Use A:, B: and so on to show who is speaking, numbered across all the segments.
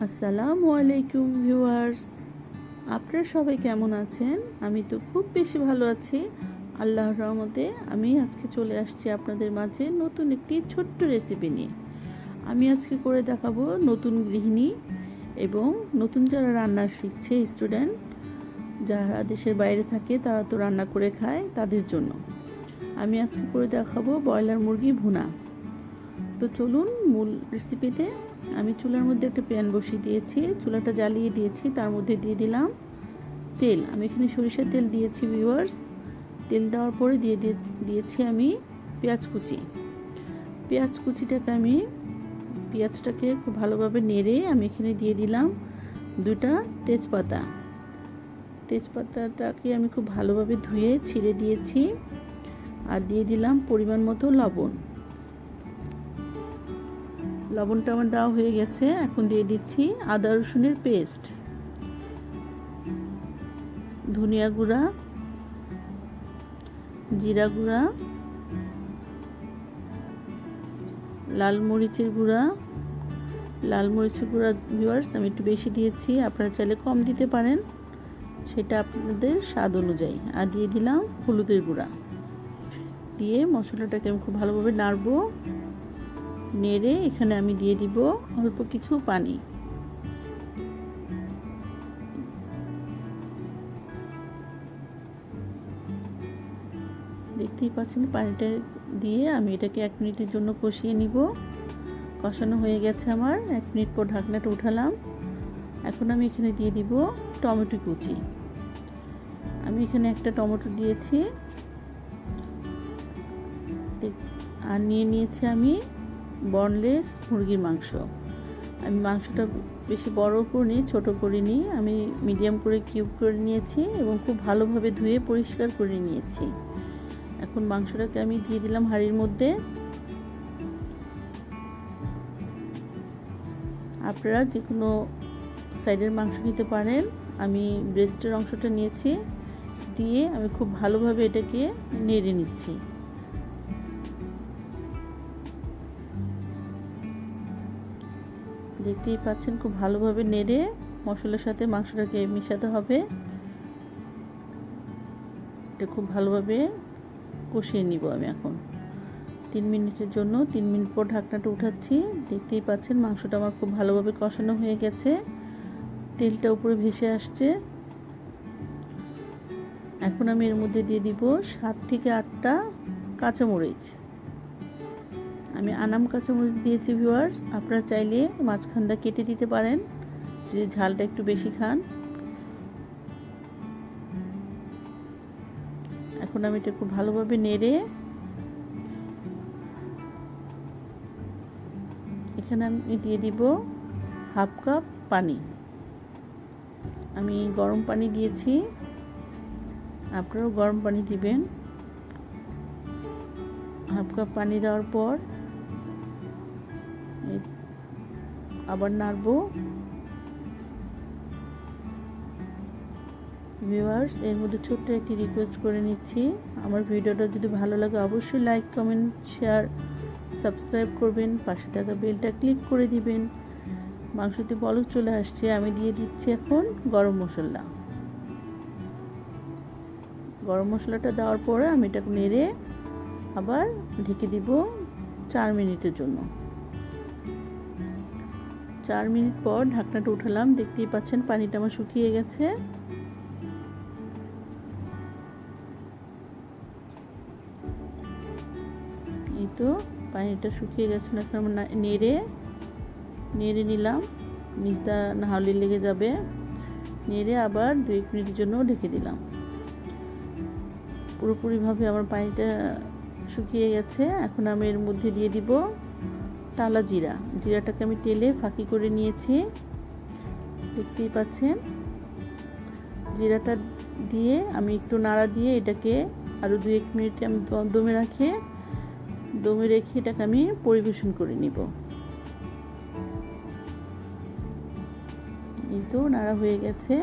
A: আসসালামু আলাইকুম ভিউয়ার্স, আপনারা সবাই কেমন আছেন? আমি তো খুব বেশি ভালো আছি আল্লাহর রহমতে। আমি আজকে চলে আসছি আপনাদের মাঝে নতুন একটি ছোট্ট রেসিপি নিয়ে। আমি আজকে করে দেখাবো নতুন গৃহিণী এবং নতুন যারা রান্না শিখছে স্টুডেন্ট, যারা দেশের বাইরে থাকে তারা তো রান্না করে খায়, তাদের জন্য আমি আজকে করে দেখাবো ব্রয়লার মুরগি ভুনা। তো চলুন মূল রেসিপিতে। আমি চুলার মধ্যে একটা প্যান বসিয়ে দিয়েছি, চুলাটা জ্বালিয়ে দিয়েছি, তার মধ্যে দিয়ে দিলাম তেল। আমি এখানে সরিষার তেল দিয়েছি ভিউয়ার্স। তেল দেওয়ার পরে দিয়েছি আমি পেঁয়াজ কুচি। পেঁয়াজটাকে খুব ভালোভাবে নেড়ে আমি এখানে দিয়ে দিলাম দুটা তেজপাতাটাকে আমি খুব ভালোভাবে ধুয়ে ছিঁড়ে দিয়েছি, আর দিয়ে দিলাম পরিমাণ মতো লবণটা আমার দেওয়া হয়ে গেছে। এখন দিয়ে দিচ্ছি আদা রসুনের পেস্ট, ধনিয়া গুঁড়া, জিরা গুঁড়া, লাল মরিচের গুঁড়া ভিউয়ার্স আমি একটু বেশি দিয়েছি, আপনারা চাইলে কম দিতে পারেন, সেটা আপনাদের স্বাদ অনুযায়ী। আর দিয়ে দিলাম হলুদের গুঁড়া। দিয়ে মশলাটাকে আমি খুব ভালোভাবে নাড়বো। নেড়ে এখানে আমি দিয়ে দিব অল্প কিছু পানি। দেখতেই পাচ্ছেন পানিটা দিয়ে আমি এটাকে 1 মিনিটের জন্য কষিয়ে নিব। কষানো হয়ে গেছে আমার। 1 মিনিট পর ঢাকনাটা উঠালাম। এখন আমি এখানে দিয়ে দিব টমেটো কুচি। আমি এখানে একটা টমেটো দিয়েছি, আর নিয়েছি আমি বনলেস মুরগির মাংস। আমি মাংসটা বেশি বড় করিনি, ছোট করিনি, আমি মিডিয়াম করে কিউব করে নিয়েছি এবং খুব ভালোভাবে ধুয়ে পরিষ্কার করে নিয়েছি। এখন মাংসটাকে আমি দিয়ে দিলাম হাঁড়ির মধ্যে। আপনারা যে কোনো সাইডের মাংস দিতে পারেন। আমি ব্রেস্টের অংশটা নিয়েছি, দিয়ে আমি খুব ভালোভাবে এটাকে নেড়ে নিচ্ছি। দেখতেই পাচ্ছেন খুব ভালোভাবে নেড়ে মশলার সাথে মাংসটাকে মিশাতে হবে। এটা খুব ভালোভাবে কষিয়ে নিব আমি এখন 3 মিনিটের জন্য। 3 মিনিট পর ঢাকনাটা উঠাচ্ছি। দেখতেই পাচ্ছেন মাংসটা আমার খুব ভালোভাবে কষানো হয়ে গেছে, তেলটা উপরে ভেসে আসছে। এখন আমি এর মধ্যে দিয়ে দিব 7 থেকে 8টা কাঁচামরিচ। আমি আনাম কাঁচামরিচ দিয়েছি ভিউয়ার্স, আপনারা চাইলে মাঝখানটা কেটে দিতে পারেন যদি ঝালটা একটু বেশি খান। এখন আমি এটা খুব ভালোভাবে নেড়ে এখানে আমি দিয়ে দিব 1/2 কাপ পানি। আমি গরম পানি দিয়েছি, আপনারাও গরম পানি দিবেন। 1/2 কাপ পানি দেওয়ার পর আবার নাড়বো। ভিউয়ার্স, এর মধ্যে ছোট্ট একটি রিকোয়েস্ট করে নিচ্ছি, আমার ভিডিওটা যদি ভালো লাগে অবশ্যই লাইক, কমেন্ট, শেয়ার, সাবস্ক্রাইব করবেন, পাশে থাকা বেলটা ক্লিক করে দিবেন। মাংসতে বলক চলে আসছে, আমি দিয়ে দিচ্ছি এখন গরম মশলাটা দেওয়ার পরে আমি এটাকে নেড়ে আবার ঢেকে দিব 4 মিনিটের জন্য। 4 মিনিট পর ঢাকনাটা উঠালাম। দেখতেই পাচ্ছেন পানিটা আমার শুকিয়ে গেছে। এই তো পানিটা শুকিয়ে গেছে। এখন আমরা নেড়ে নিলাম, নিচটা না হলে লেগে যাবে। নেড়ে আবার 2 মিনিটের জন্য ঢেকে দিলাম। পুরোপুরিভাবে আমার পানিটা শুকিয়ে গেছে। এখন আমি এর মধ্যে দিয়ে দিব টালা জিরাটাকে আমি তেলে ফাঁকি করে নিয়েছি। দেখতেই পাচ্ছেন জিরাটা দিয়ে আমি একটু নাড়া দিয়ে এটাকে আরও 2-1 মিনিট আমি দমে রেখে এটাকে আমি পরিবেশন করে নিব। এই তো নাড়া হয়ে গেছে।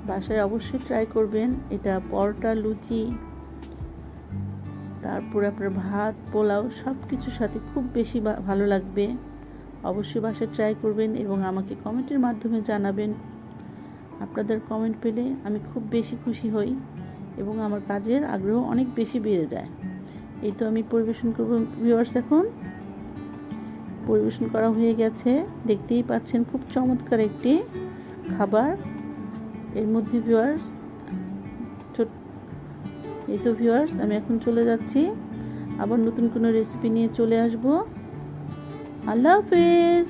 A: বাসায় অবশ্যই ট্রাই করবেন এটা। পরোটা, লুচি, তারপরে আপনার ভাত, পোলাও সব কিছুর সাথে খুব বেশি ভালো লাগবে। অবশ্যই বাসায় ট্রাই করবেন এবং আমাকে কমেন্টের মাধ্যমে জানাবেন। আপনাদের কমেন্ট পেলে আমি খুব বেশি খুশি হই এবং আমার কাজের আগ্রহ অনেক বেশি বেড়ে যায়। এই তো আমি পরিবেশন করব ভিউয়ার্স। এখন পরিবেশন করা হয়ে গেছে, দেখতেই পাচ্ছেন খুব চমৎকার একটি খাবার। এর মধ্যে ভিউয়ার্স এই তো ভিউয়ার্স, আমি এখন চলে যাচ্ছি, আবার নতুন কোনো রেসিপি নিয়ে চলে আসব। আল্লাহ হাফেজ।